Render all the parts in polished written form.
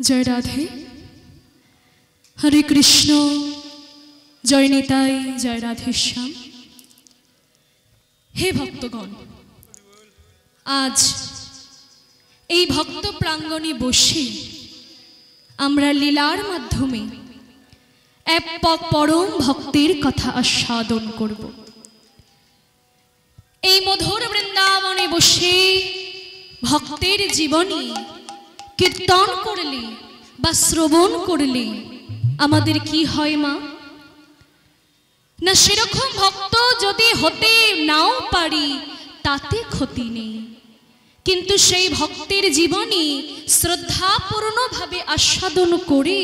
जय राधे हरे कृष्ण जय निताई जय राधे श्याम। हे भक्तगण आज এই ভক্ত প্রাঙ্গণে বসে আমরা লীলার মাধ্যমে এক পরম ভক্তের কথা আস্বাদন করব। এই মধুর বৃন্দাবনে বসে ভক্তের জীবনী কীর্তন করলে বা শ্রবণ করলে আমাদের কি হয় মা? না সেরকম ভক্ত যদি হতে নাও পারি তাতে ক্ষতি নেই, কিন্তু সেই ভক্তের জীবনী শ্রদ্ধাপূর্ণভাবে আস্বাদন করে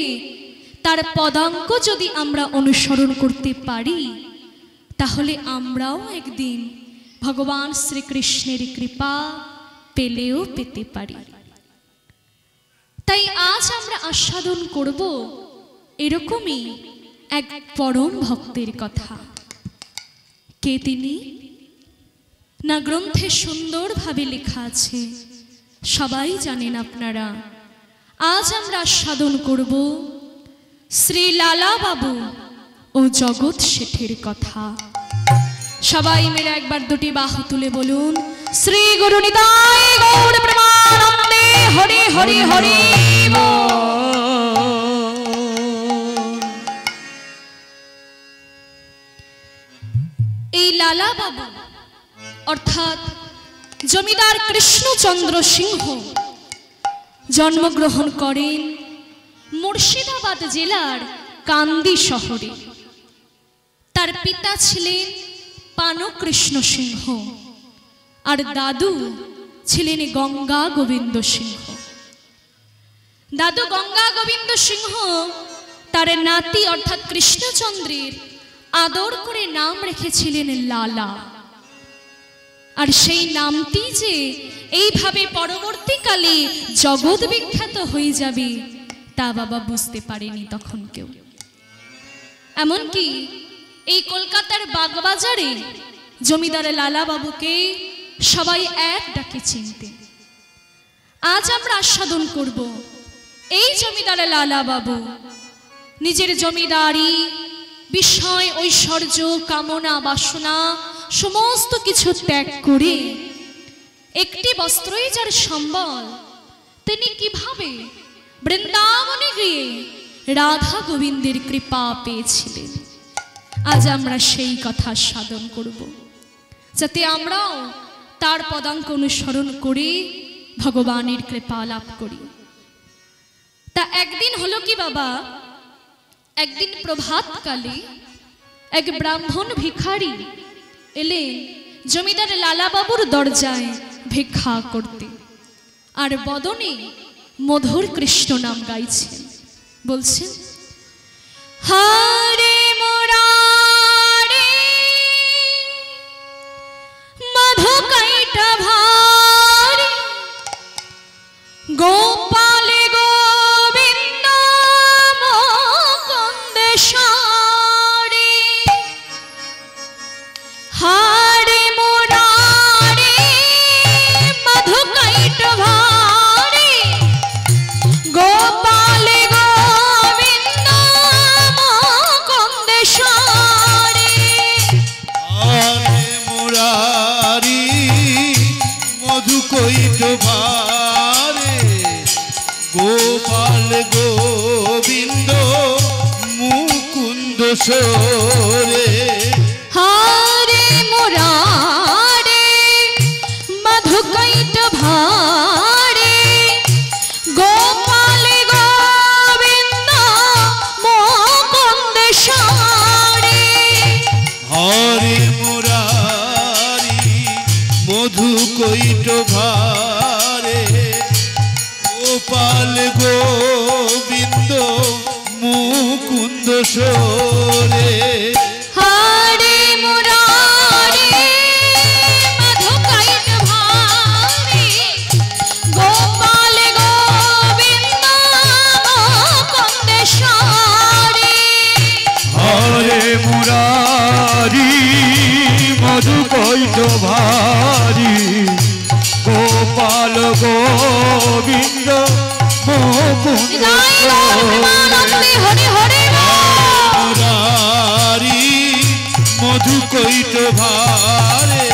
তার পদাঙ্ক যদি আমরা অনুসরণ করতে পারি তাহলে আমরাও একদিন ভগবান শ্রীকৃষ্ণের কৃপা পেলেও পেতে পারি। তাই আজ আমরা আস্বাদন করব এরকমই এক পরম ভক্তের কথা। কে তিনি? না গ্রন্থে সুন্দরভাবে লেখা আছে, সবাই জানেন আপনারা। আজ আমরা আস্বাদন করব শ্রী লালা বাবু ও জগৎ শেঠের কথা। সবাই মিলে একবার দুটি বাহু তুলে বলুন, শ্রী গুরু নিতাই গৌর প্রেমানন্দে হরি হরি হরি বল। এই লালা বাবু অর্থাৎ জমিদার কৃষ্ণচন্দ্র সিংহ জন্মগ্রহণ করেন মুর্শিদাবাদ জেলার কান্দি শহরে। তার পিতা ছিলেন পানকৃষ্ণ সিংহ আর দাদু ছিলেন গঙ্গা গোবিন্দ সিংহ। দাদু গঙ্গা গোবিন্দ সিংহ তার নাতি অর্থাৎ কৃষ্ণচন্দ্রের আদর করে নাম রেখেছিলেন লালা। আর সেই নামটি যে এইভাবে পরবর্তীকালে জগৎ বিখ্যাত হয়ে যাবে তা বাবা বুঝতে পারেনি তখন কেউ। এমনকি এই কলকাতার বাগবাজারে জমিদার লালা বাবুকে সবাই এক ডাকে চিনতেন। আজ আমরা আস্বাদন করব এই জমিদার লালা বাবু নিজের জমিদারি বিষয় ঐশ্বর্য কামনা বাসনা সমস্ত কিছু ত্যাগ করে একটি বস্ত্রই যার সম্বল, তিনি কিভাবে বৃন্দাবনে গিয়ে রাধা গোবিন্দের কৃপা পেয়েছিলেন। আজ আমরা সেই কথা সাধন করব যাতে আমরাও তার পদাঙ্ক অনুসরণ করে ভগবানের কৃপা লাভ করি। তা একদিন হলো কি বাবা, একদিন প্রভাতকালে এক ব্রাহ্মণ ভিখারি এলেন জমিদার লালা বাবুর দরজায় ভিক্ষা করতে, আর বদনে মধুর কৃষ্ণ নাম গাইছেন, বলছেন হরে মুরারে মধু কাইটা ভারি গোপালে গোবিন্দ মুকুন্দেশ্বরে। হরে মুরারে মধু কাইটা ভারি গোপালে গোবিন্দ মুকুন্দেশ্বরে। হরে মুরারি মধু কৈট ভারে গোপাল গোবিন্দ মুকুন্দ সরে। হরে মুরারে মধু কৈট ভারে গোপালে গোবিন্দ মুকুন্দেশ্বরে। হরে মুরারি মধু কৈট ভারে গোপাল গোবিন্দ মুকুন্দ সরে। হরে মুরারে মধু কৈট ভারে গোপালে গোবিন্দ মুকুন্দেশ্বরে। হরে মুরারি মধু কৈট ভারি গোপাল গোবিন্দ মুকুন্দ মুরারি মধু কৈট ভারে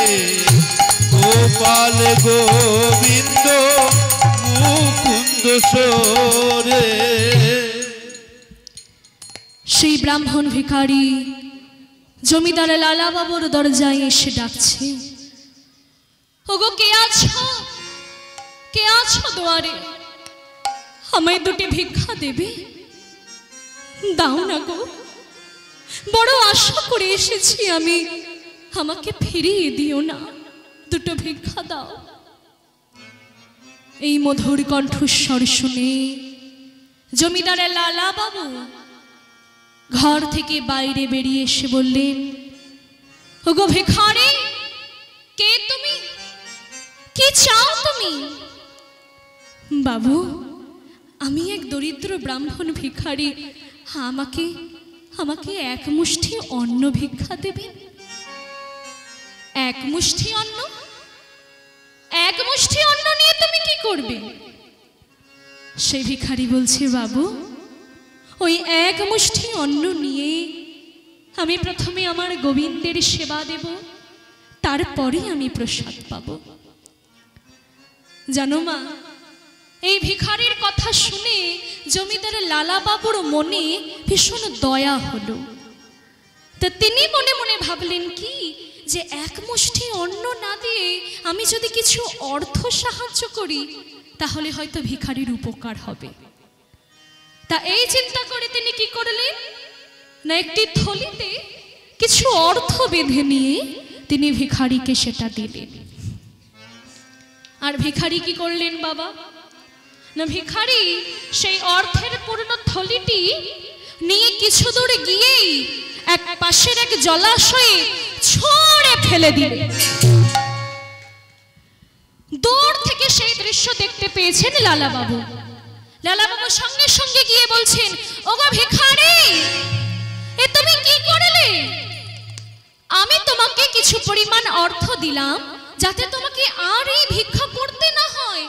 গোপাল গোবিন্দ মুকুন্দ সোরে। সেই ব্রাহ্মণ ভিখারি জমিদার লালা বাবুর দরজায় এসে ডাকছে, ওগো কে আছো, কে আছো দুয়ারে, আমায় দুটি ভিক্ষা দেবে, দাও না গো, বড় আশা করে এসেছি আমি, আমাকে ফিরিয়ে দিও না, দুটো ভিক্ষা দাও। এই মধুর কণ্ঠস্বর শুনে জমিদারের লালা বাবু ঘর থেকে বাইরে বেরিয়ে এসে বললেন, ওগো ভিখারি, কে তুমি, কি চাও তুমি? বাবু, আমি এক দরিদ্র ব্রাহ্মণ ভিখারি, আমাকে আমাকে এক মুষ্টি অন্ন ভিক্ষা দেবেন। এক মুষ্টি অন্ন? এক মুষ্টি অন্ন নিয়ে তুমি কি করবে? সেই ভিখারি বলছে, বাবু, ওই এক মুষ্টি অন্ন নিয়ে আমি প্রথমে আমার গোবিন্দের সেবা দেব, তারপরে আমি প্রসাদ পাব। জানো মা, এই ভিখারির কথা শুনে জমিদার লালা বাবুর মনে ভীষণ দয়া হলো। তা তিনি মনে মনে ভাবলেন কি, যে এক মুষ্টি অন্ন না দিয়ে আমি যদি কিছু অর্থ সাহায্য করি তাহলে হয়তো ভিখারির উপকার হবে। তা এই চিন্তা করে তিনি কি করলেন না, একটি থলিতে কিছু অর্থ বেঁধে নিয়ে তিনি ভিখারিকে সেটা দিলেন। আর ভিখারি কি করলেন বাবা, না ভিখারি সেই অর্থের পূর্ণ থলিটি নিয়ে কিছু দূর গিয়েই এক পাশের এক জলাশয়ে ছড়ে ফেলে দিলেন। দূর থেকে সেই দৃশ্য দেখতে পেয়েছেন লালা বাবু। লালা বাবু সঙ্গে সঙ্গে গিয়ে বলছেন, ওগো ভিখারি, এ তুমি কি করলে? আমি তোমাকে কিছু পরিমাণ অর্থ দিলাম যাতে তোমাকে আর এই ভিক্ষা করতে না হয়,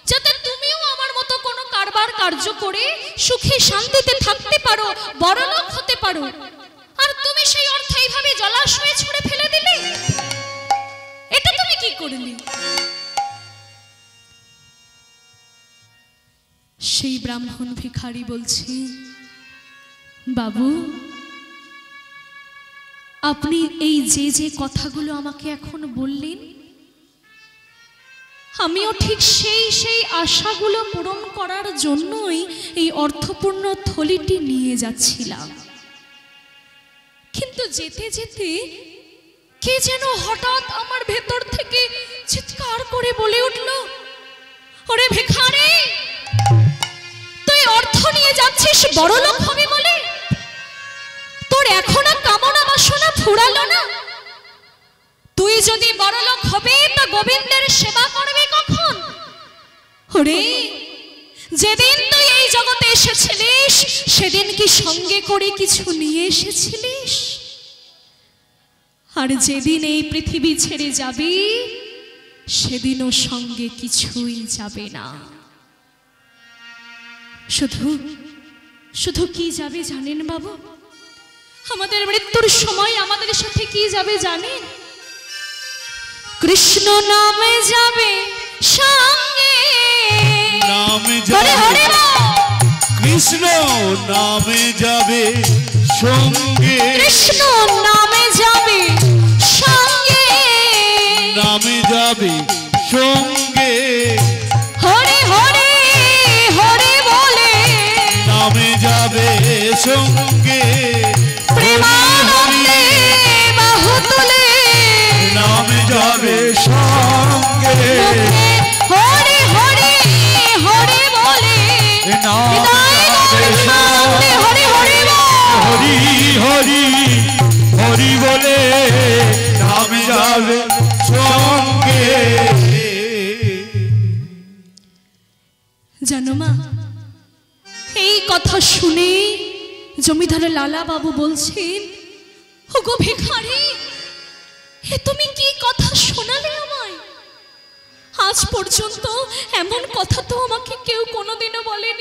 যাতে তুমিও আমার মতো কোনো কারবার কার্য করে সুখে শান্তিতে থাকতে পারো, বড়লোক হতে পারো। আর তুমি সেই অর্থ এইভাবে জলাশয়ে ছুঁড়ে ফেলে দিলে, এটা তুমি কি করলে? সেই ব্রাহ্মণ ভিখারি বলছে, বাবু, আপনি এই যে যে কথাগুলো আমাকে এখন বললেন, আমিও ঠিক সেই আশাগুলো পূরণ করার জন্যই এই অর্থপূর্ণ থলিটি নিয়ে যাচ্ছিলাম। কিন্তু যেতে যেতে কে যেন হঠাৎ আমার ভেতর থেকে চিৎকার করে বলে উঠল, ওরে ভিখারি, তুই অর্থ নিয়ে যাচ্ছিস বড়লোক হবে বলে? তোর এখনো কামনা বাসনা ফুরালো না? তুই যদি বড়লোক হবে তা গোবিন্দের সেবা করবে কখন? ওরে, যেদিন তুই এই জগতে এসেছিলিস সেদিন কি সঙ্গে করে কিছু নিয়ে এসেছিলিস? আর যেদিন এই পৃথিবী ছেড়ে যাবি সেদিনও সঙ্গে কিছুই যাবে না। শুধু শুধু কি যাবে জানেন বাবু? আমাদের মৃত্যুর সময় আমাদের সাথে কি যাবে জানেন? কৃষ্ণ নামে যাবে সঙ্গে, নামে যাবে কৃষ্ণ, নামে যাবে সঙ্গে, কৃষ্ণ নামে যাবে সঙ্গে, নামে যাবে সঙ্গে, হরে হরে হরে বলে নামে যাবে সঙ্গে, প্রেমানন্দে বাহু তুলে নামে যাবে সঙ্গে, হরে হরে হরে বলে নামে যাবে সঙ্গে, হরে হরে হরি হরি হরি বলে নামে যাবে সঙ্গে। জানো মা, এই কথা শুনে জমিদার লালা বাবু বলছেন, ওগো ভিখারি, এ তুমি কি কথা শোনালে আমায়? আজ পর্যন্ত এমন কথা তো আমাকে কেউ কোনোদিনও বলেনি।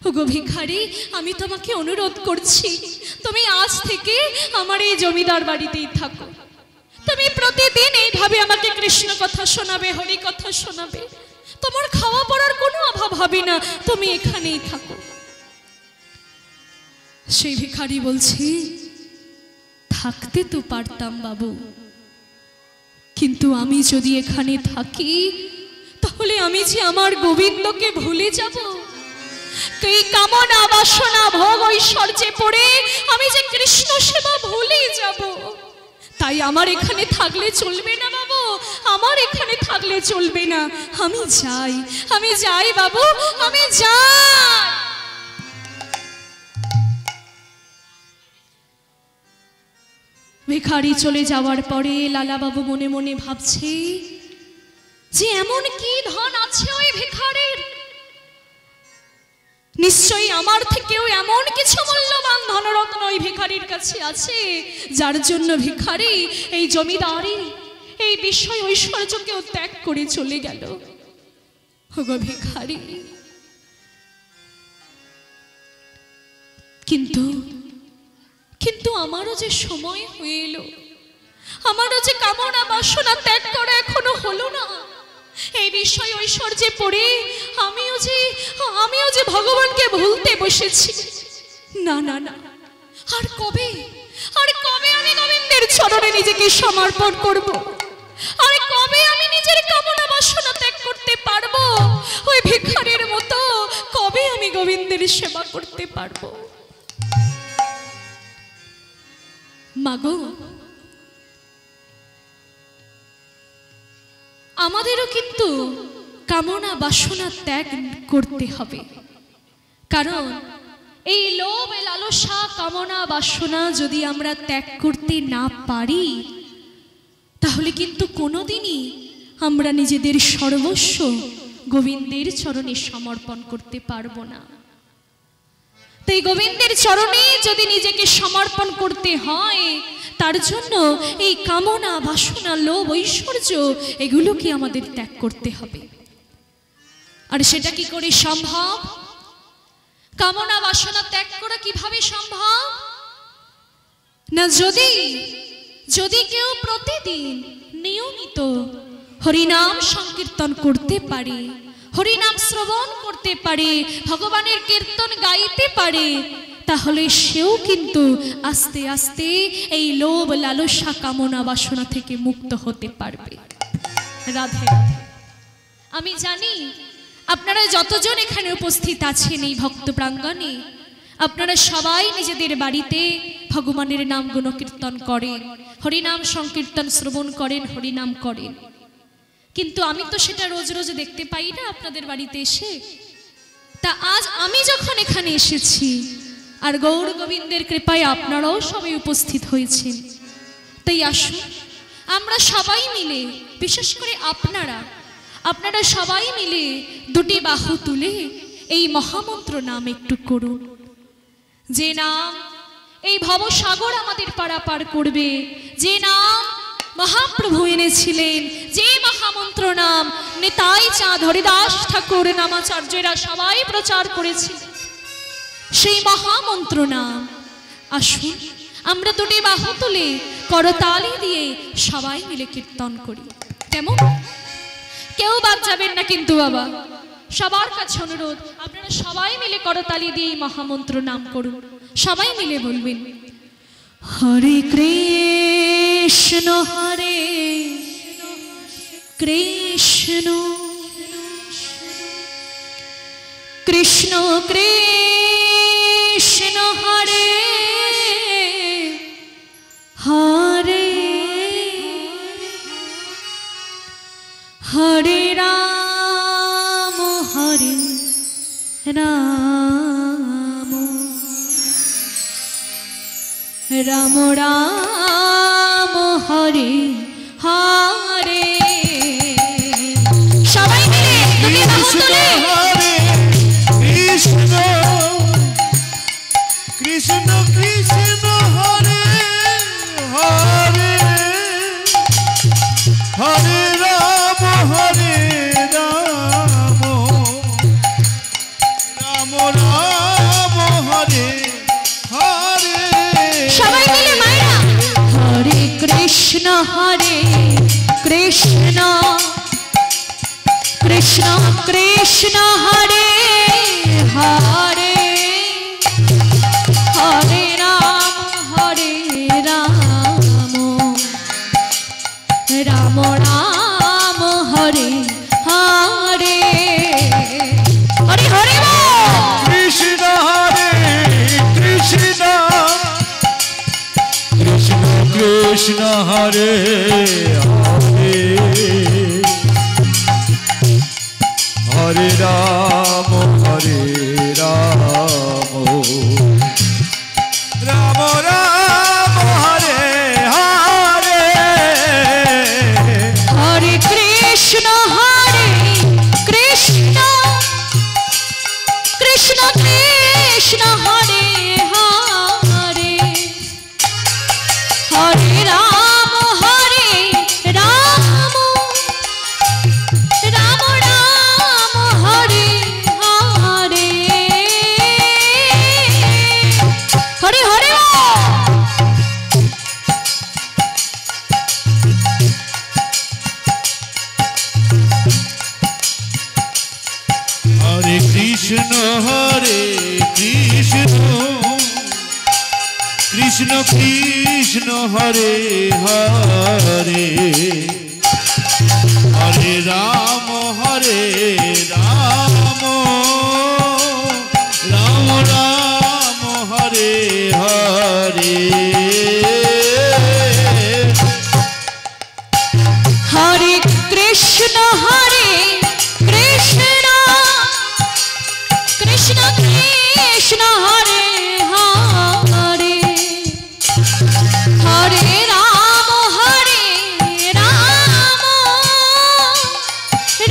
ওগো ভিখারি, আমি তোমাকে অনুরোধ করছি, তুমি আজ থেকে আমার এই জমিদার বাড়িতেই থাকো। তুমি প্রতিদিন এইভাবে আমাকে কৃষ্ণ কথা শোনাবে, হরি কথা শোনাবে, তোমার খাওয়া পড়ার কোনো অভাব হবে না, তুমি এখানেই থাকো। সেই ভিখারি বলছি, থাকতে তো পারতাম বাবু, কিন্তু আমি যদি এখানে থাকি তাহলে আমি যে আমার গোবিন্দকে ভুলে যাব, এই কামনা বাসনা ভোগ ঐশ্বর্যে পড়ে আমি যে কৃষ্ণ সেবা ভুলে যাব। তাই আমার এখানে থাকলে চলবে না বাবু, আমার এখানে থাকলে চলবে না। আমি যাই বাবু, আমি যাই। ভিখারি চলে যাওয়ার পরে লালা বাবু মনে মনে ভাবছে যে এমন কি ধন আছে ওই ভিখারির, নিশ্চয়ই আমার থেকেও এমন কিছু মূল্যবান ধনরত্ন ওই ভিখারির কাছে আছে, যার জন্য ভিখারি এই জমিদারি, এই বিষয় ঐশ্বর্যকেও ত্যাগ করে চলে গেল। ওগো ভিখারি, কিন্তু আমারও যে সময় হয়ে এলো, আমারও যে কামনা বাসনা ত্যাগ করা এখনো হলো না। এই বিষয় ঐশ্বর্যে পড়ে আমিও যে ভগবানকে ভুলতে বসেছি। না না না, আর কবে আমি গোবিন্দের চরণে নিজেকে সমর্পণ করব? আর কবে আমি নিজের কামনা বাসনা ত্যাগ করতে পারবো? ওই ভিখারির মতো কবে আমি গোবিন্দের সেবা করতে পারবো? মাগো, আমাদেরও কিন্তু কামনা বাসনা ত্যাগ করতে হবে, কারণ এই লোভ লালসা কামনা বাসনা যদি আমরা ত্যাগ করতে না পারি তাহলে কিন্তু কোনোদিনই আমরা নিজেদের সর্বস্ব গোবিন্দের চরণে সমর্পণ করতে পারবো না। তাই গোবিন্দের চরণে যদি নিজেকে সমর্পণ করতে হয়, তার জন্য এই কামনা বাসনা লোভ ঐশ্বর্য এগুলোকে আমাদের ত্যাগ করতে হবে। আর সেটা কি করে সম্ভব? কামনা বাসনা ত্যাগ করা কিভাবে সম্ভব? না, যদি কেউ প্রতিদিন নিয়মিত হরিনাম সংকীর্তন করতে পারে, হরিনাম শ্রবণ করতে পারে, ভগবানের কীর্তন গাইতে পারে, তাহলে সেও কিন্তু আস্তে আস্তে এই লোভ লালসা কামনা বাসনা থেকে মুক্ত হতে পারবে। রাধে রাধে। আমি জানি আপনারা যতজন এখানে উপস্থিত আছেন এই ভক্ত প্রাঙ্গণে, আপনারা সবাই নিজেদের বাড়িতে ভগবানের নাম গুণকীর্তন করেন, হরিনাম সংকীর্তন শ্রবণ করেন, হরিনাম করেন, কিন্তু আমি তো সেটা রোজ রোজ দেখতে পাই না আপনাদের বাড়িতে এসে। তা আজ আমি যখন এখানে এসেছি আর গৌর গোবিন্দের কৃপায় আপনারাও সবাই উপস্থিত হয়েছেন, তাই আসুন আমরা সবাই মিলে, বিশেষ করে আপনারা সবাই মিলে দুটি বাহু তুলে এই মহামন্ত্র নাম একটু করুন, যে নাম এই ভবসাগর আমাদের পারাপার করবে, যে নাম মহাপ্রভু এনেছিলেন, যে মহামন্ত্র নাম নিতাই চাঁদ হরিদাস ঠাকুর নামাচার্যরা সবাই প্রচার করেছিল, সেই মহামন্ত্র নাম। আসুন আমরা দুটি বাহু তুলে করতালি দিয়ে সবাই মিলে কীর্তন করি। কেমন? কেউ বাদ যাবেন না কিন্তু বাবা, সবার কাছে অনুরোধ, আপনারা সবাই মিলে করতালি দিয়ে এই মহামন্ত্র নাম করুন। সবাই মিলে বলবেন, হরে কৃষ্ণ হরে কৃষ্ণ কৃষ্ণ কৃষ্ণ হরে হরে হরে রাম হরে রাম রাম রাম হরে হরে। সবাই মিলে দুটি বাহু তুলে কৃষ্ণ কৃষ্ণ কৃষ্ণ হরে হরে হরে রাম হরে রাম রাম রাম কৃষ্ণ কৃষ্ণ হরে হরে হরে রাম রাম রাম হরে হরে হরে হরে কৃষ্ণ হরে কৃষ্ণ কৃষ্ণ কৃষ্ণ হরে হরে হরে রাম রাম রাম রাম হরে হরে হরে কৃষ্ণ কৃষ্ণ কৃষ্ণ হরে হরে হরে রাম রাম রাম হরে হরে হরে হরে হরে কৃষ্ণ কৃষ্ণ কৃষ্ণ হরে হরে হরে রাম রাম রাম হরে হরে হরে কৃষ্ণ কৃষ্ণ কৃষ্ণ কৃষ্ণ হরে হরে হরে রাম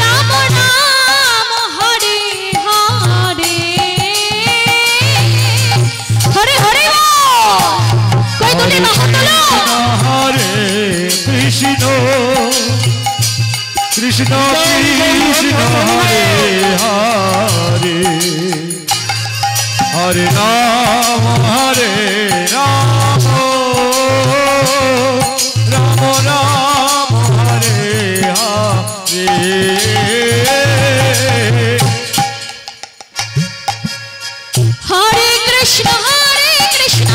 রাম রাম হরে হরে হরে হরে কই তুলি মহাতলো হরে কৃষ্ণ কৃষ্ণ কৃষ্ণ হরে হরে হরে রাম রাম রাম হরে হরে হরে কৃষ্ণ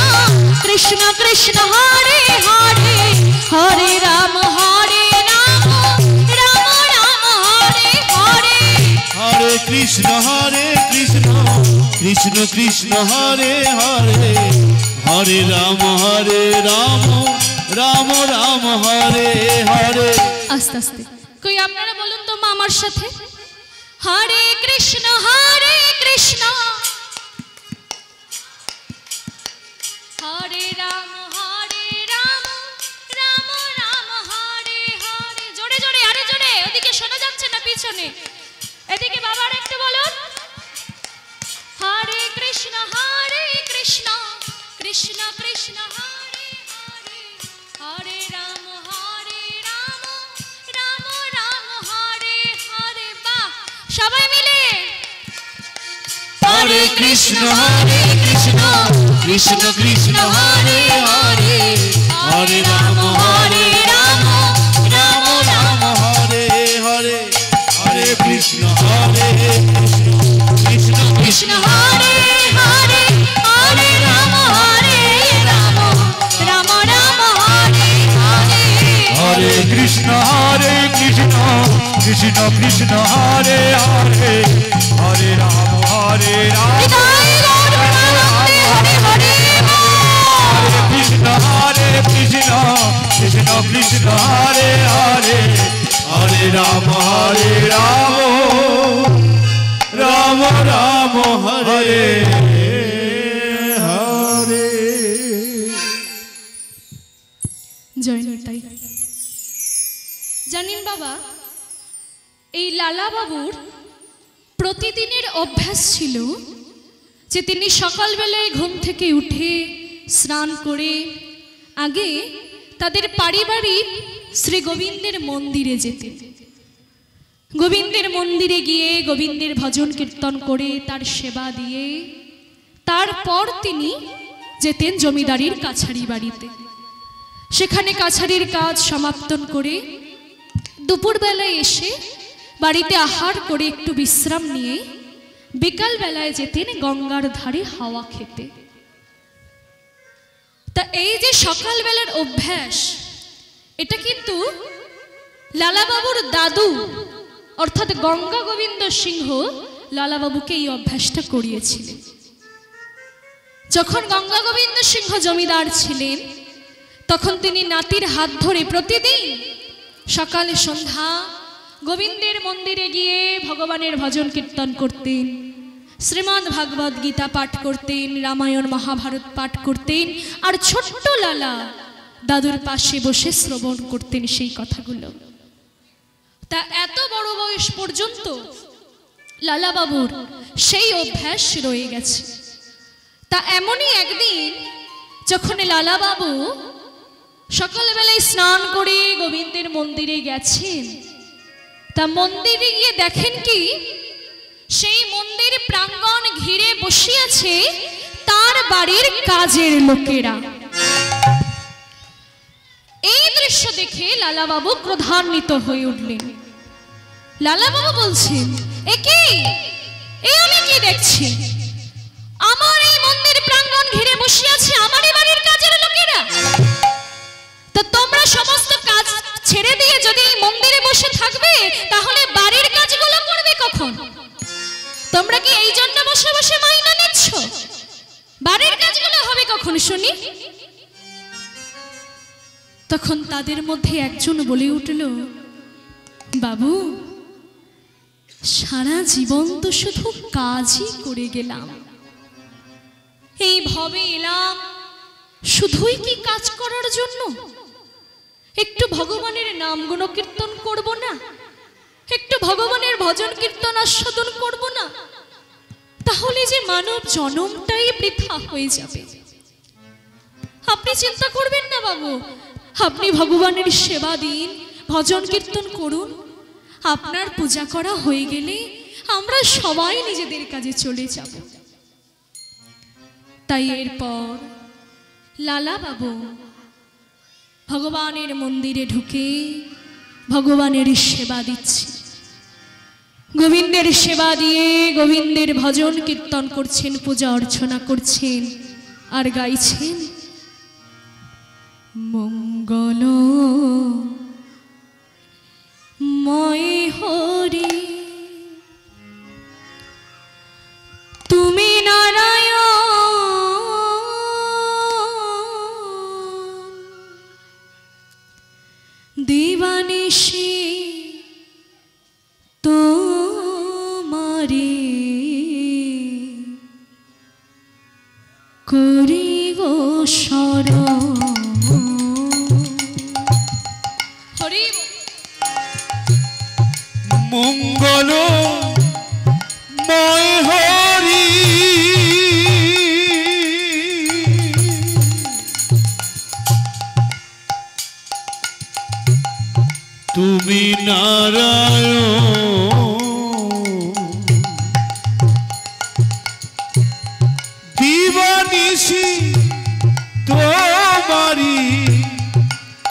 কৃষ্ণ কৃষ্ণ হরে হরে হরে রাম রাম রাম হরে হরে হরে কৃষ্ণ কৃষ্ণ কৃষ্ণ হরে হরে হরে রাম রাম রাম হরে হরে। আস্তে আস্তে কই আপনারা বলুন তো মা আমার সাথে হরে কৃষ্ণ কৃষ্ণ হরে রাম রাম রাম হরে হরে জোরে জোরে আরে জোরে ওদিকে শোনা যাচ্ছে না পিছনে এদিকে বাবার একটু বলুন হরে কৃষ্ণ কৃষ্ণ কৃষ্ণ কৃষ্ণ হরে হরে হরে রাম রাম রাম হরে হরে বাহ সবাই মিলে হরে কৃষ্ণ কৃষ্ণ কৃষ্ণ কৃষ্ণ হরে হরে হরে রাম রাম রাম হরে হরে হরে কৃষ্ণ কৃষ্ণ কৃষ্ণ হরে হরে হরে রাম রাম রাম হরে হরে হরে কৃষ্ণ কৃষ্ণ কৃষ্ণ কৃষ্ণ হরে হরে হরে রাম রাম হৃদয় গৌর প্রেমানন্দে হরে হরে হরে কৃষ্ণ কৃষ্ণ কৃষ্ণ কৃষ্ণ হরে হরে হরে রাম রাম রাম হরে হরে। জয় নিতাই। জানেন বাবা এই লালা বাবুর প্রতিদিনের অভ্যাস ছিল যে তিনি সকালবেলায় ঘুম থেকে উঠে স্নান করে আগে তাদের পারিবারিক শ্রী গোবিন্দের মন্দিরে যেতেন। গোবিন্দের মন্দিরে গিয়ে গোবিন্দের ভজন কীর্তন করে তার সেবা দিয়ে তারপর তিনি যেতেন জমিদারির কাছারি বাড়িতে। সেখানে কাছারির কাজ সমাপ্তন করে দুপুরবেলায় এসে বাড়িতে আহার করে একটু বিশ্রাম নিয়ে বিকাল বেলায় যেতেন গঙ্গার ধারে হাওয়া খেতে। তা এই যে সকালবেলার অভ্যাস, এটা কিন্তু লালাবাবুর দাদু অর্থাৎ গঙ্গা গোবিন্দ সিংহ লালাবাবুকে এই অভ্যাসটা করিয়েছিলেন। যখন গঙ্গা গোবিন্দ সিংহ জমিদার ছিলেন তখন তিনি নাতির হাত ধরে প্রতিদিন সকালে সন্ধ্যা গোবিন্দের মন্দিরে গিয়ে ভগবানের ভজন কীর্তন করতেন, শ্রীমদ্ ভাগবত গীতা পাঠ করতেন, রামায়ণ মহাভারত পাঠ করতেন, আর ছোট্ট লালা দাদুর পাশে বসে শ্রবণ করতেন সেই কথাগুলো। তা এত বড় বয়স পর্যন্ত লালাবাবুর সেই অভ্যাস রয়ে গেছে। তা এমনই একদিন যখন লালাবাবু সকালবেলায় স্নান করে গোবিন্দের মন্দিরে গেছেন, তা মন্দিরে গিয়ে দেখেন কি সেই মন্দির প্রাঙ্গণ ঘিরে বসে আছে তার বাড়ির কাজের লোকেরা। এই দৃশ্য দেখে লালাবাবু ক্রোধান্বিত হয়ে উঠলেন। লালাবাবু বলছেন, এ কি, এ আমি কি দেখছি? আমার এই মন্দির প্রাঙ্গণ ঘিরে বসে আছে আমারই বাড়ির কাজের লোকেরা। তা তোমরা সমস্ত কাজ ছেড়ে দিয়ে যদি মন্দিরে বসে থাকবে তাহলে বাড়ির কাজগুলো করবে কখন? তোমরা কি এই জন্য বসে বসে মাইনা নিচ্ছ? বাড়ির কাজগুলো হবে কখন শুনি? তখন তাদের মধ্যে একজন বলে উঠল, বাবু, সারা জীবন তো শুধু কাজই করে গেলাম, এই ভবে এলাম শুধুই কি কাজ করার জন্য? একটু ভগবানের নাম গুণ কীর্তন করব না? একটু ভগবানের ভজন কীর্তন আস্বাদন করব না? তাহলে যে মানব জন্মটাই বৃথা হয়ে যাবে। আপনি চিন্তা করবেন না বাবু, আপনি ভগবানের সেবা দিন, ভজন কীর্তন করুন, আপনার পূজা করা হয়ে গেলে আমরা সবাই নিজেদের কাজে চলে যাব। তাই এরপর লালা বাবু ভগবানের মন্দিরে ঢুকে ভগবানের সেবা দিচ্ছে, গোবিন্দের সেবা দিয়ে গোবিন্দের ভজন কীর্তন করছেন, পূজা অর্চনা করছেন আর গাইছেন, মঙ্গল ময় হরি তুমি নারায়ণ, দিবানিশি তোমারে করি গো শরণ। হরি মঙ্গল ময় হরি তুমি নারায়ণ, দিবানিশি তোমারি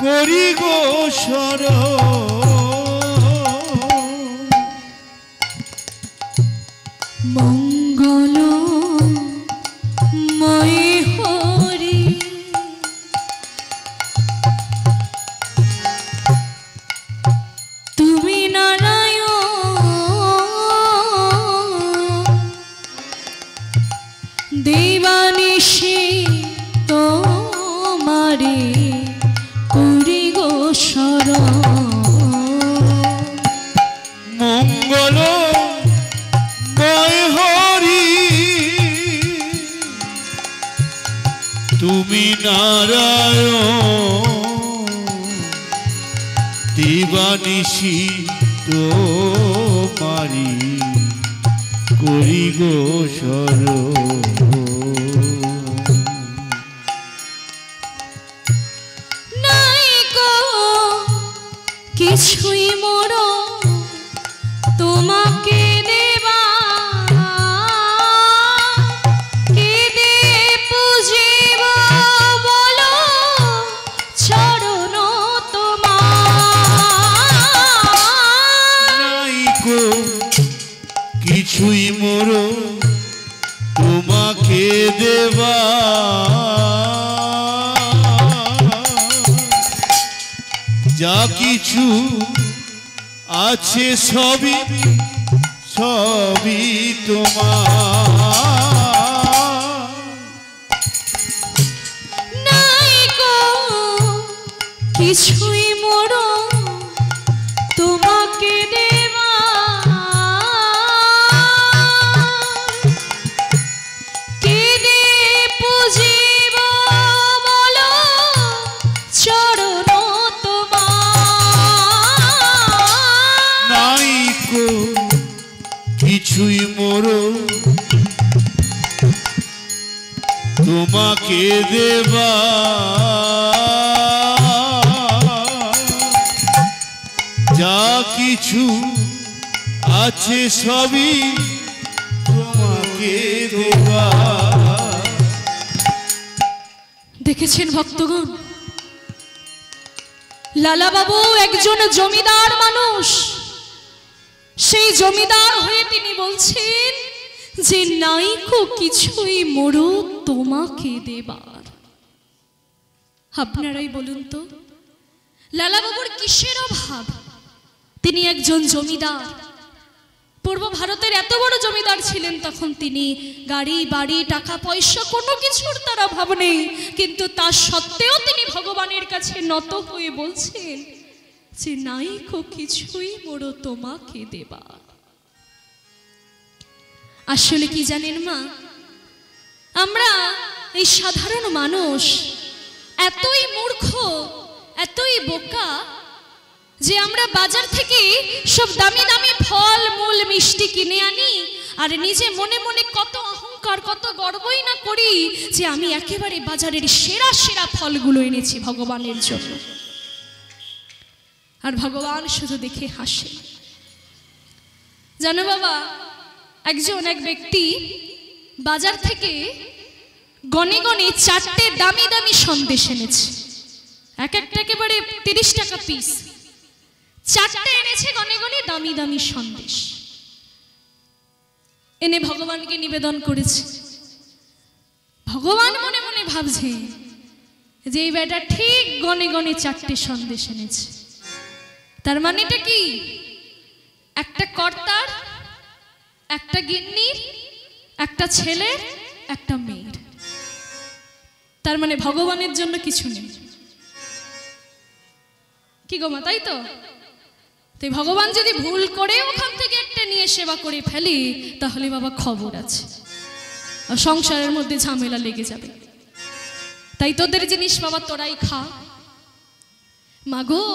করি গো শরণ। মঙ্গল ময় হরি তুমি নারায়ণ, দেবানিশি তোমারে করি গো শরণ। মঙ্গল ময় হরি তুমি নারায়ণ, দিবানিশি তোমারি করি গো শরণ। নাই গো কিছুই মোর তোমাকে দেবা, কে দে পুজিব বলো চরণ তোমার। নাই কো কিছুই মোর তোমাকে দেবা, যা কিছু আছে সবই সবই তোমার। নাই গো কিছুই মোর তোমাকে দেবা, কেঁদে পুজিব বলো চরণ তোমার। নাই কো কিছুই মোর তোমাকে দেবা, যা কিছু আছে সবই তোমাকে দেবা। দেখেছেন ভক্তগণ, লালা বাবু একজন জমিদার মানুষ। সেই জমিদার হয়ে তিনি বলছেন যে নাইকো কিছুই মোর তোমাকে দেবার। আপনারাই বলুন তো, লালা বাবুর কিসের অভাব? তিনি একজন জমিদার, পূর্ব ভারতের এত বড় জমিদার ছিলেন। তখন তিনি গাড়ি বাড়ি টাকা পয়সা কোনো কিছুর তার অভাব নেই, কিন্তু তা সত্ত্বেও তিনি ভগবানের কাছে নত হয়ে বলছেন যে নাইকো কিছুই মোর তোমাকে দেবা। আসলে কি জানেন মা, আমরা এই সাধারণ মানুষ এতই মূর্খ এতই বোকা যে আমরা বাজার থেকে সব দামি দামি ফল মূল মিষ্টি কিনে আনি, আর নিজে মনে মনে কত অহংকার কত গর্বই না করি যে আমি একেবারে বাজারের সেরা সেরা ফলগুলো এনেছি ভগবানের জন্য। আর ভগবান শুধু দেখে হাসে। জানো বাবা, এক ব্যক্তি বাজার থেকে গনে গনে 4টে দামি দামি সন্দেশ এনেছে, এক একটা একেবারে 30 টাকা পিস। 4টে এনেছে গনে গনে দামি দামি সন্দেশ, এনে ভগবানকে নিবেদন করেছে। ভগবান মনে মনে ভাবছে যে এই বেটা ঠিক গনে গনে 4টে সন্দেশ এনেছে। তার মানেটা কি? একটা কর্তার, একটা গিন্নির, একটা ছেলের, একটা মেয়ের। তার মানে ভগবানের জন্য কিছু নেই। কি গো মা, তাই তো? তাই ভগবান যদি ভুল করে ওখান থেকে একটা নিয়ে সেবা করে ফেলি, তাহলে বাবা খবর আছে, আর সংসারের মধ্যে ঝামেলা লেগে যাবে। তাই তোদের জিনিস বাবা তোরাই খা। মাগো,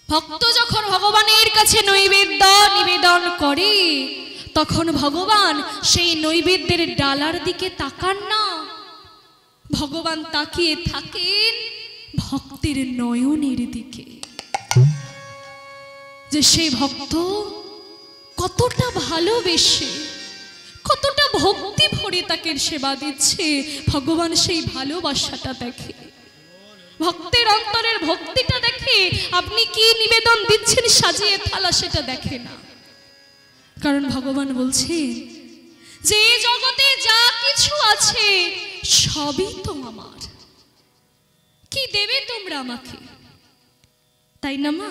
ভক্ত যখন ভগবানের কাছে নৈবেদ্য নিবেদন করে, তখন ভগবান সেই নৈবেদ্যের ডালার দিকে তাকান না, ভগবান তাকিয়ে থাকেন ভক্তের নয়নের দিকে, যে সেই ভক্ত কতটা ভালোবেসে কতটা ভক্তি ভরে তাকে সেবা দিচ্ছে। ভগবান সেই ভালোবাসাটা দেখে, ভক্তের অন্তরের ভক্তিটা দেখে। আপনি কি নিবেদন দিচ্ছেন সাজিয়ে থালা, সেটা দেখে না। কারণ ভগবান বলছেন যে এই জগতে যা কিছু আছে সবই তো আমার, কি দেবে তোমরা আমাকে? তাই না মা?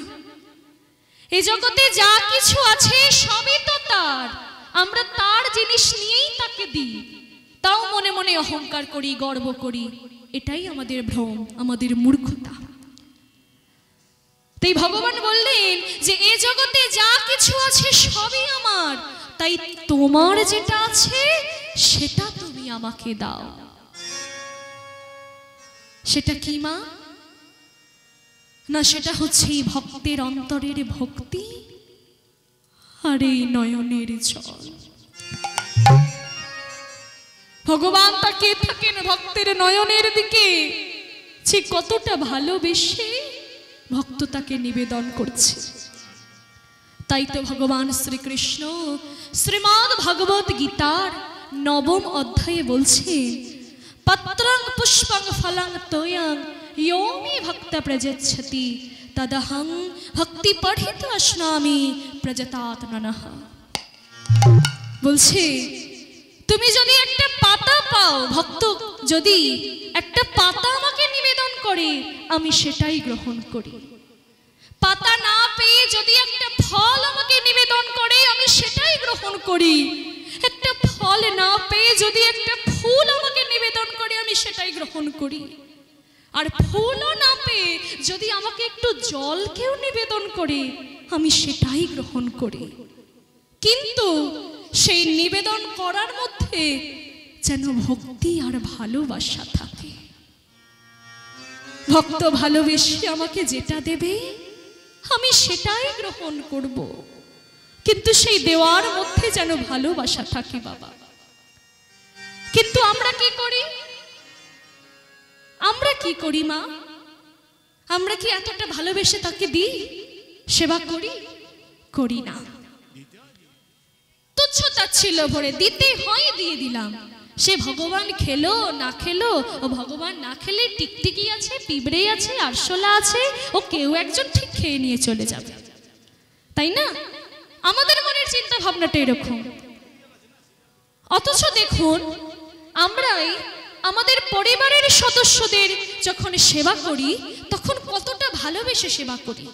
এই জগতে যা কিছু আছে সবই তো তার, আমরা তার জিনিস নিয়েই তাকে দিই, তাও মনে মনে অহংকার করি, গর্ব করি। এটাই আমাদের ভ্রম, আমাদের মূর্খতা। তাই ভগবান বললেন যে এই জগতে যা কিছু আছে সবই আমার, তাই তোমার যেটা আছে সেটা তুমি আমাকে দাও। সেটা কি মা? না, সেটা হচ্ছে এই ভক্তের অন্তরের ভক্তি আর এই নয়নের জল। ভগবান তাকিয়ে থাকেন ভক্তের নয়নের দিকে, যে কতটা ভালোবেসে ভক্ত তাকে নিবেদন করছে। তাই তো ভগবান শ্রীকৃষ্ণ শ্রীমদ্ ভগবত গীতার 9ম অধ্যায়ে বলছেন, পত্রং পুষ্পং ফলং তোয়ং ইয়ো মে ভক্ত প্রযচ্ছতি তদহং ভক্তি পঠিত অশ্নামি প্রজতাত ননঃ। বলছে তুমি যদি একটা পাতা পাও, ভক্ত যদি একটা পাতা আমাকে নিবেদন করে আমি সেটাই গ্রহণ করি। পাতা না পেয়ে যদি একটা ফল আমাকে নিবেদন করে আমি সেটাই গ্রহণ করি। একটা ফল না পেয়ে যদি একটা ফুল আমাকে নিবেদন করে আমি সেটাই গ্রহণ করি। আর ফুলও না পেয়ে যদি আমাকে একটু জল কেউ নিবেদন করে আমি সেটাই গ্রহণ করি। কিন্তু সেই নিবেদন করার মধ্যে যেন ভক্তি আর ভালোবাসা থাকে। ভক্ত ভালোবেসে আমাকে যেটা দেবে আমি সেটাই গ্রহণ করব, কিন্তু সেই দেওয়ার মধ্যে যেন ভালোবাসা থাকে বাবা। কিন্তু আমরা কি করি? আমরা কি করি মা? আমরা কি এতটা ভালোবেসে তাকে দিই, সেবা করি? করি না। তুচ্ছ তাচ্ছিল্য ভরে দিতে হয়, দিয়ে দিলাম। সে ভগবান খেলো না খেলো, ও ভগবান না খেলে টিকটিকি আছে, পিঁপড়ে আছে, আরশোলা আছে, ও কেউ একজন ঠিক খেয়ে নিয়ে চলে যাবে, তাই না? আমাদের মনের চিন্তা ভাবনাটা এরকম। অথচ দেখুন আমরাই আমাদের পরিবারের সদস্যদের যখন সেবা করি তখন কতটা ভালোবেসে সেবা করি।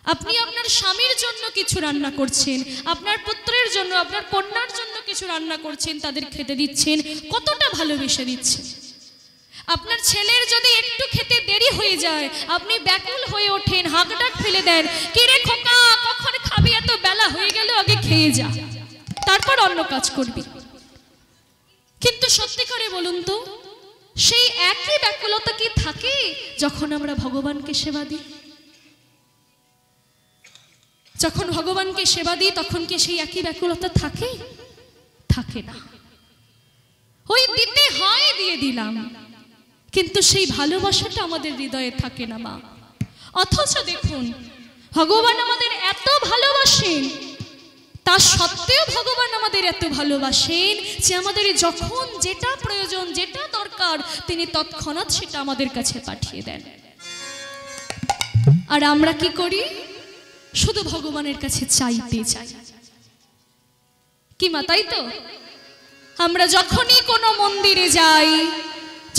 আপনি আপনার স্বামীর জন্য কিছু রান্না করছেন, আপনার পুত্রের জন্য, আপনার কন্যার জন্য কিছু রান্না করছেন, তাদের খেতে দিচ্ছেন, কতটা ভালোবেসে দিচ্ছেন। আপনার ছেলের যদি একটু খেতে দেরি হয়ে যায় আপনি ব্যাকুল হয়ে ওঠেন, হাঁকডাক ফেলে দেন, কি রে খোকা কখন খাবি, এত বেলা হয়ে গেল, আগে খেয়ে যা, তারপর অন্য কাজ করবি। কিন্তু সত্যি করে বলুন তো, সেই একই ব্যাকুলতা কি থাকে যখন আমরা ভগবানকে সেবা দিই? যখন ভগবানকে সেবা দিই তখন কি সেই একই ব্যাকুলতা থাকে? থাকে না। ওই দিতে হয়, দিয়ে দিলাম, কিন্তু সেই ভালোবাসাটা আমাদের হৃদয়ে থাকে না মা। অথচ দেখুন ভগবান আমাদের এত ভালোবাসেন, তা সত্ত্বেও ভগবান আমাদের এত ভালোবাসেন যে আমাদের যখন যেটা প্রয়োজন, যেটা দরকার, তিনি তৎক্ষণাৎ সেটা আমাদের কাছে পাঠিয়ে দেন। আর আমরা কি করি? শুধু ভগবানের কাছে চাইতে চাই, কি মা, তাই তো? আমরা যখনই কোনো মন্দিরে যাই,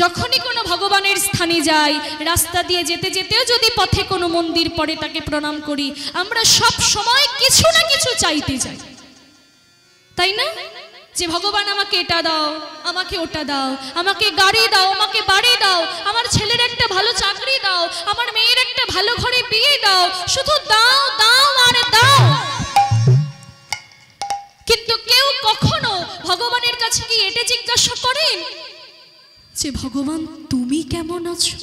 যখনই কোনো ভগবানের স্থানে যাই, রাস্তা দিয়ে যেতে যেতেও যদি পথে কোনো মন্দির পড়ে তাকে প্রণাম করি, আমরা সব সময় কিছু না কিছু চাইতে যাই, তাই না? যে ভগবান আমাকে এটা দাও, আমাকে ওটা দাও, আমাকে গাড়ি দাও, আমাকে বাড়ি দাও, আমার ছেলের একটা ভালো চাকরি দাও, আমার মেয়ের একটা ভালো ঘরে বিয়ে দাও, শুধু দাও দাও আর দাও। কিন্তু কেউ কখনো ভগবানের কাছে কি এটা জিজ্ঞাসা করেন যে ভগবান তুমি কেমন আছো,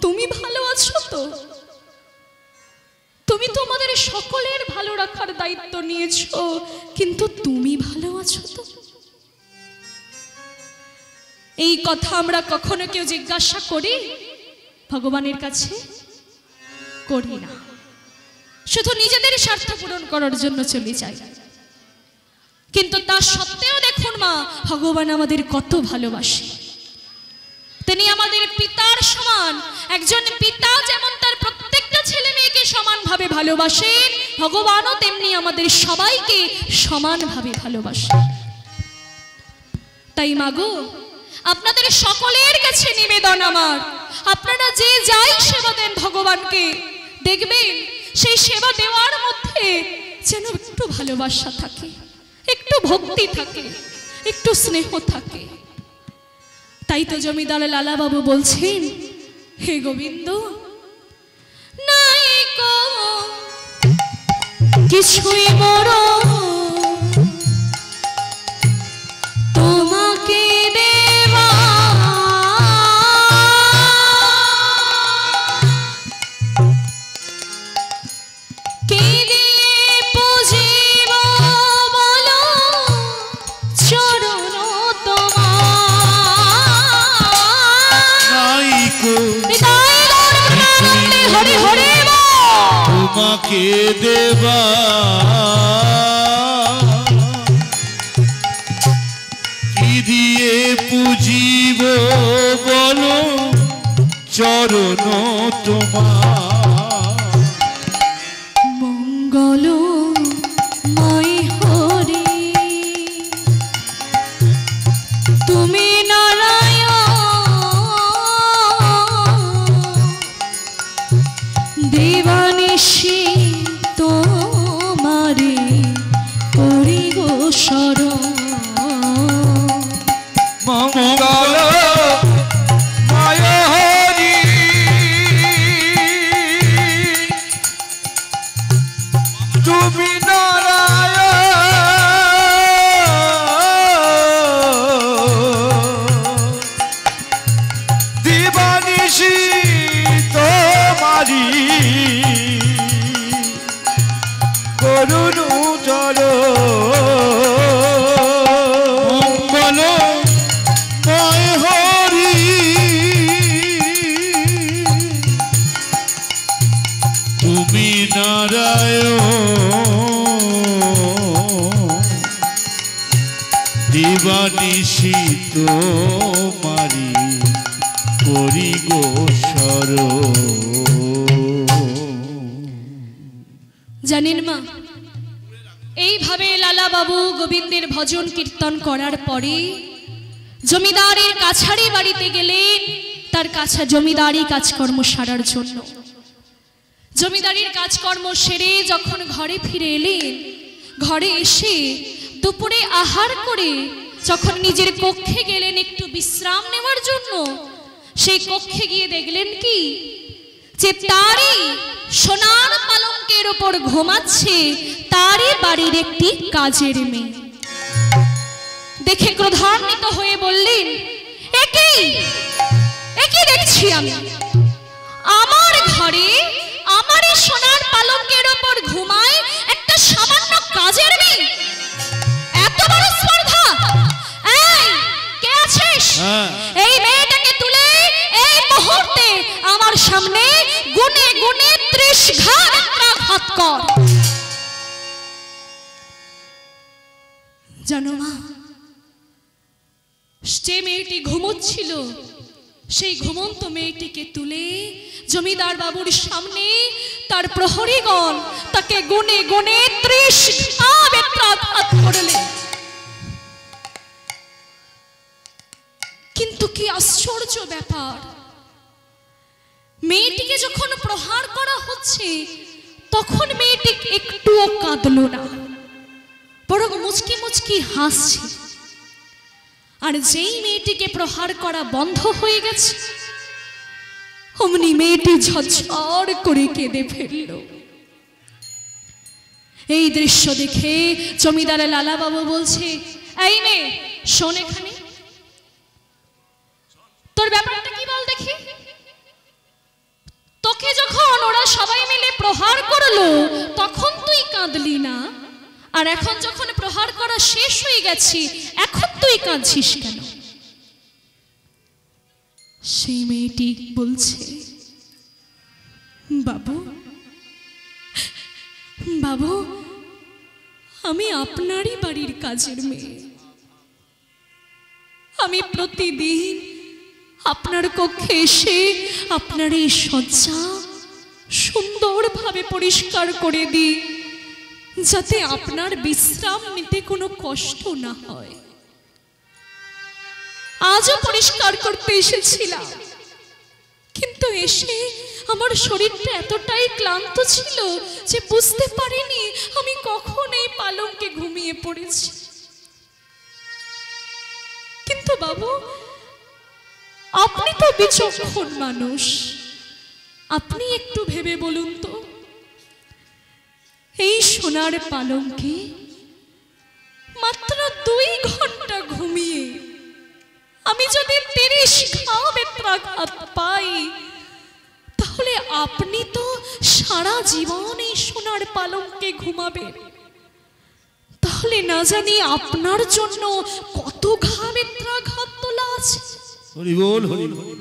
তুমি ভালো আছো তো? তুমি তোমাদের সকলের ভালো রাখার দায়িত্ব নিয়েছো, কিন্তু তুমি ভালো আছো তো? এই কথা আমরা কখনো কেউ জিজ্ঞাসা করি ভগবানের কাছে? করি না। শুধু নিজেদের স্বার্থ পূরণ করার জন্য চলে যাই। কিন্তু তা সত্ত্বেও দেখুন মা, ভগবান আমাদের কত ভালোবাসে। তিনি আমাদের পিতার সমান। একজন পিতা যেমন তার প্রত্যেকটা ছেলে মেয়েকে সমানভাবে ভালোবাসেন, ভগবানও তেমনি আমাদের সবাইকে সমানভাবে ভালোবাসেন। তাই মাগো, আপনাদের সকলের কাছে নিবেদন আমার, আপনারা যে যাই সেবা দেন ভগবানকে, দেখবেন সেই সেবা দেওয়ার মধ্যে যেন একটু ভালোবাসা থাকে, একটু ভক্তি থাকে, একটু স্নেহ থাকে। তাই তো জমিদার লালা বাবু বলছেন, হে গোবিন্দ, নাই কো কিছুই বড় তোমাকে দেবা, কে দিয়ে পুজিব বলো চরণ তোমার, নাই কো হরে হরে তোমাকে দেবা, কি দিয়ে পুজিব বলো চরণ তোমার। মঙ্গল ময় হরি তুমি দেবানিশি তোমারে করি গো শরণ। মঙ্গল ময় হরি তুমি নারায়ণ দিবানিশি তোমারি করুণ চরণ। মঙ্গল ময় হরি তুমি নারায়ণ দিবানিশি তোমারি করি গো শরণ। জানেন মা, এইভাবে লালা বাবু গোবিন্দের ভজন কীর্তন করার পরে জমিদারের কাছারি বাড়িতে গেলেন তার কাছে জমিদারি কাজকর্ম সারার জন্য। জমিদারির কাজকর্ম সেরে যখন ঘরে ফিরে এলেন, ঘরে এসে দুপুরে আহার করে যখন নিজের কক্ষে গেলেন একটু বিশ্রাম নেওয়ার জন্য, সেই কক্ষে গিয়ে দেখলেন কি যে তারই সোনার পালঙ্কের ওপর ঘুমাচ্ছে তারই বাড়ির একটি কাজের মেয়ে। দেখে ক্রোধান্বিত হয়ে বললেন, একই দেখছি আমি, আমার ঘরে আমারই সোনার পালঙ্কের ওপর ঘুমায় একটা সামান্য কাজের মেয়ে, এত বড় স্পর্ধা! এই কে আছিস? এই মেয়েটাকে তুলে এই মুহূর্তে আমার সামনে গুনে গুনে 30 ঘা আঘাত কর। জানো মা, যে মেয়েটি ঘুমোচ্ছিল সেই ঘুমন্ত মেয়েটিকে তুলে জমিদার বাবুর সামনে তার প্রহরীগণ তাকে গুনে গুনে 30 ঘা আঘাত করলেন। কিন্তু কি আশ্চর্য ব্যাপার, মেয়েটিকে যখন প্রহার করা হচ্ছে তখন মেয়েটি একটুও কাঁদল না, বরং মুচকি মুচকি হাসছে। আর যেই মেয়েটিকে প্রহার করা বন্ধ হয়ে গেছে অমনি মেয়েটি ঝরঝর করে কেঁদে ফেলল। এই দৃশ্য দেখে জমিদার লালা বাবু বলছে, এই মেয়ে শোন, এখানে তোর ব্যাপারটা কি বল দেখি। তোকে যখন ওরা সবাই মিলে প্রহার করলো তখন তুই কাঁদলি না, আর এখন যখন প্রহার করা শেষ হয়ে গেছে এখন তুই কাঁদছিস কেন? সেই মেয়েটি বলছে, বাবু বাবু আমি আপনারই বাড়ির কাজের মেয়ে, আমি প্রতিদিন আপনার কক্ষে এসে আপনার এই শয্যা সুন্দরভাবে পরিষ্কার করে দিই যাতে আপনার বিশ্রাম নিতে কোনো কষ্ট না হয়। আজও পরিষ্কার করতে এসেছিলাম, কিন্তু এসে আমার শরীরটা এতটাই ক্লান্ত ছিল যে বুঝতে পারিনি আমি কখন এই পালঙ্কে ঘুমিয়ে পড়েছি। কিন্তু বাবু আপনি তো বিচক্ষণ মানুষ, আপনি একটু ভেবে বলুন তো, এই সোনার পালঙ্কে মাত্র 2 ঘন্টা ঘুমিয়ে আমি যদি 30 ঘা বেত্রাঘাত পাই, তাহলে আপনি তো সারা জীবন এই সোনার পালঙ্কে ঘুমাবেন। তাহলে না জানি আপনার জন্য কত ঘা বেত্রাঘাত তোলা আছে। হরি বল, হরি বল।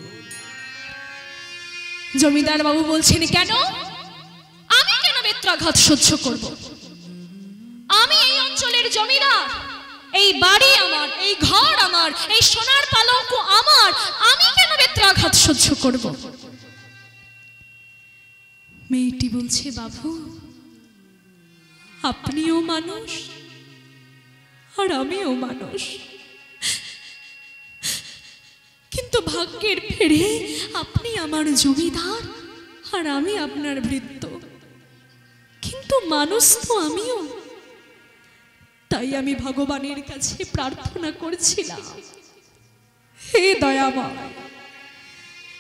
জমিদার বাবু বলছেন, কেন আমি কেন বেত্রাঘাত সহ্য করব? আমি এই অঞ্চলের জমিদার, এই বাড়ি আমার, এই ঘর আমার, এই সোনার পালঙ্ক আমার, আমি কেন বেত্রাঘাত সহ্য করব? মেয়েটি বলছে, বাবু আপনিও মানুষ আর আমিও মানুষ, কিন্তু ভাগ্যের ফেরে আপনি আমার জমিদার আর আমি আপনার ভৃত্য, কিন্তু মানুষ তো আমিও। তাই আমি ভগবানের কাছে প্রার্থনা করছিলাম, হে দয়াময়,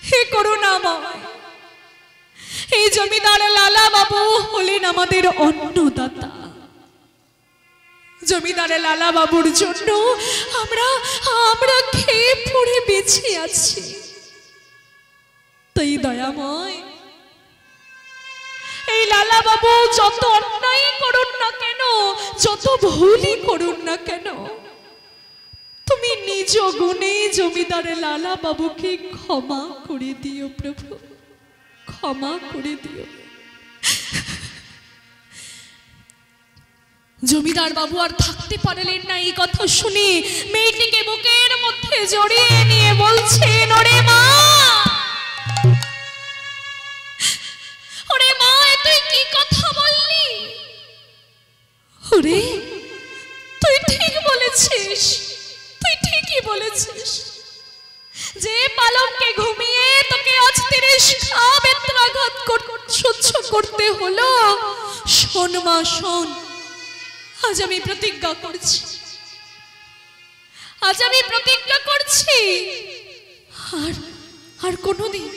হে করুণাময়, এই জমিদার লালা বাবু হলেন আমাদের অন্নদাতা। জমিদার লালা বাবুর জন্য আমরা খেয়ে পড়ে বেঁচে আছি। তাই দয়াময়, এই লালা বাবু যত অন্যায় করুন না কেন, যত ভুলই করুন না কেন, তুমি নিজ গুণে জমিদার লালা বাবুকে ক্ষমা করে দিও প্রভু, ক্ষমা করে দিও। জমিদার বাবু আর থাকতে পারলেন না। এই কথা শুনে মেয়েটিকে বুকের মধ্যে জড়িয়ে নিয়ে বলছেন, ওরে মা, ওরে মা, তুই কি কথা বললি? ওরে তুই ঠিক বলেছিস, তুই ঠিকই বলেছিস। যে পালককে ঘুমিয়ে তোকে আজ 30 বেত্রাঘাত সহ্য করতে হলো, শোন মা শোন, আজ আমি প্রতিজ্ঞা করছি, আজ আমি প্রতিজ্ঞা করছি, আর কোনোদিন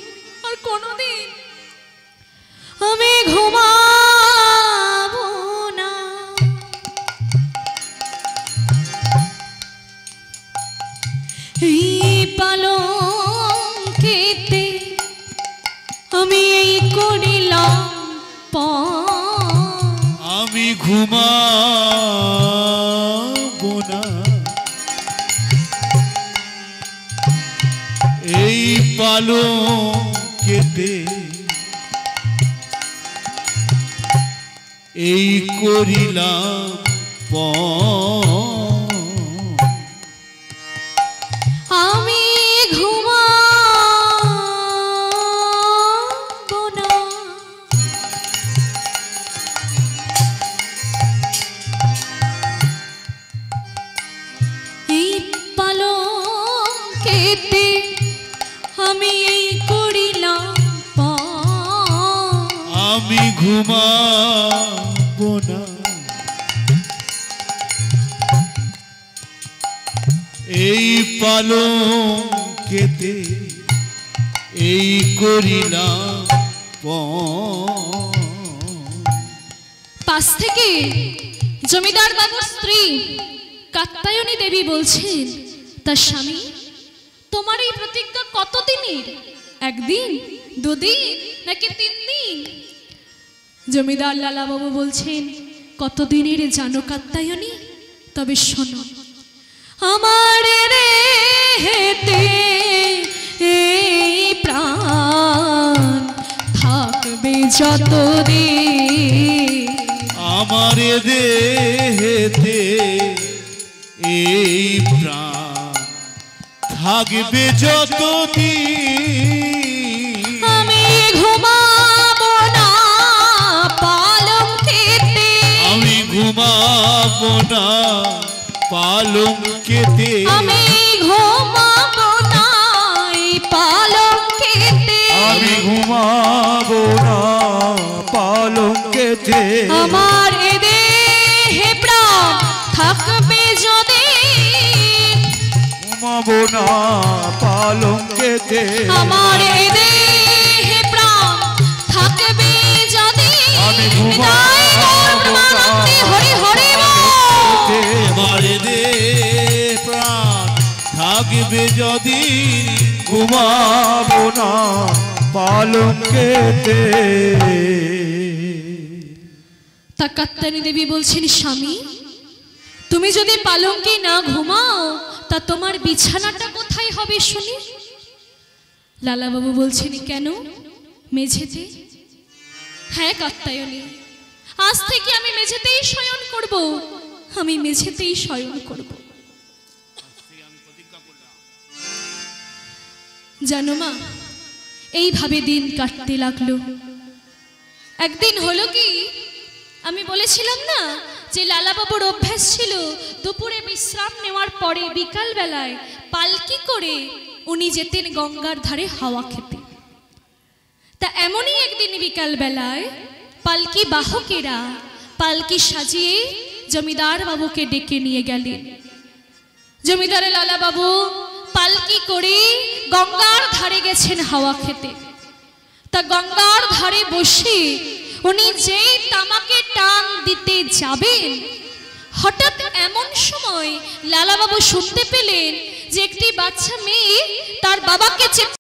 আমি ঘুমাবো না। এই পালঙ্কেতে আমি এই করিলাম আমি ঘুমাবো না, এই পালঙ্কেতে এই করিলাম আমি ঘুমাবো না। এই পালঙ্কেতে আমি এই করিলাম আমি ঘুমাবো না, এই পালঙ্কেতে এই করিলাম পাশ থেকে জমিদার বাবুর স্ত্রী কাত্যায়নী দেবী বলছেন, তার স্বামী, তোমার এই প্রতিজ্ঞা কতদিনের? 1 দিন, 2 দিন, নাকি 3 দিন? জমিদার লালা বাবু বলছেন, কতদিনের জানো কাত্যায়নী? তবে শোনো, আমার রে হেতে এই প্রাণ থাকবে যতদিন, আমার দেহেতে এই প্রাণ থাকবে যতদিন, আমি ঘুমাবো না পালঙ্কেতে, আমি ঘুমাবো না পালঙ্কেতে, আমি ঘুমাবো না এই পালঙ্কেতে, আমি ঘুমাবো না পালঙ্কেতে, আমার এ দেহে প্রাণ থাকবে যদি, ঘুমাবো না পালঙ্কেতে, আমার এ দেহে প্রাণ থাকবে যদি, আমি ঘুমাবো না হরি হরি আমার দেহে প্রাণ থাকবে যদি, ঘুমাবো না পালঙ্কেতে। তা কাত্যায়নী দেবী বলছেন, স্বামী, তুমি যদি পালঙ্কে না ঘুমাও তা তোমার বিছানাটা কোথায় হবে শুনি? লালা বাবু বলছেন, কেন, মেঝেতে? হ্যাঁ কাত্যায়নী, আজ থেকে আমি মেঝেতেই শয়ন করব, আমি মেঝেতেই শয়ন করব। জানো মা, এইভাবে দিন কাটতে লাগলো। একদিন হলো কি, আমি বলেছিলাম না যে লালাবাবুর অভ্যাস ছিল দুপুরে বিশ্রাম নেওয়ার পরে বিকাল বেলায় পালকি করে উনি যেতেন গঙ্গার ধারে হাওয়া খেতে। তা এমনই একদিন বিকাল বেলায় পালকি বাহকেরা পালকি সাজিয়ে জমিদার বাবুকে ডেকে নিয়ে গেলেন। জমিদারে লালাবাবু পালকি করে গঙ্গার ধারে গেছেন হাওয়া খেতে। তা গঙ্গার ধারে বসে উনি যে তামাকে টান দিতে যাবেন, হঠাৎ এমন সময় লালাবাবু শুনতে পেলেন যে একটি বাচ্চা মেয়ে তার বাবাকে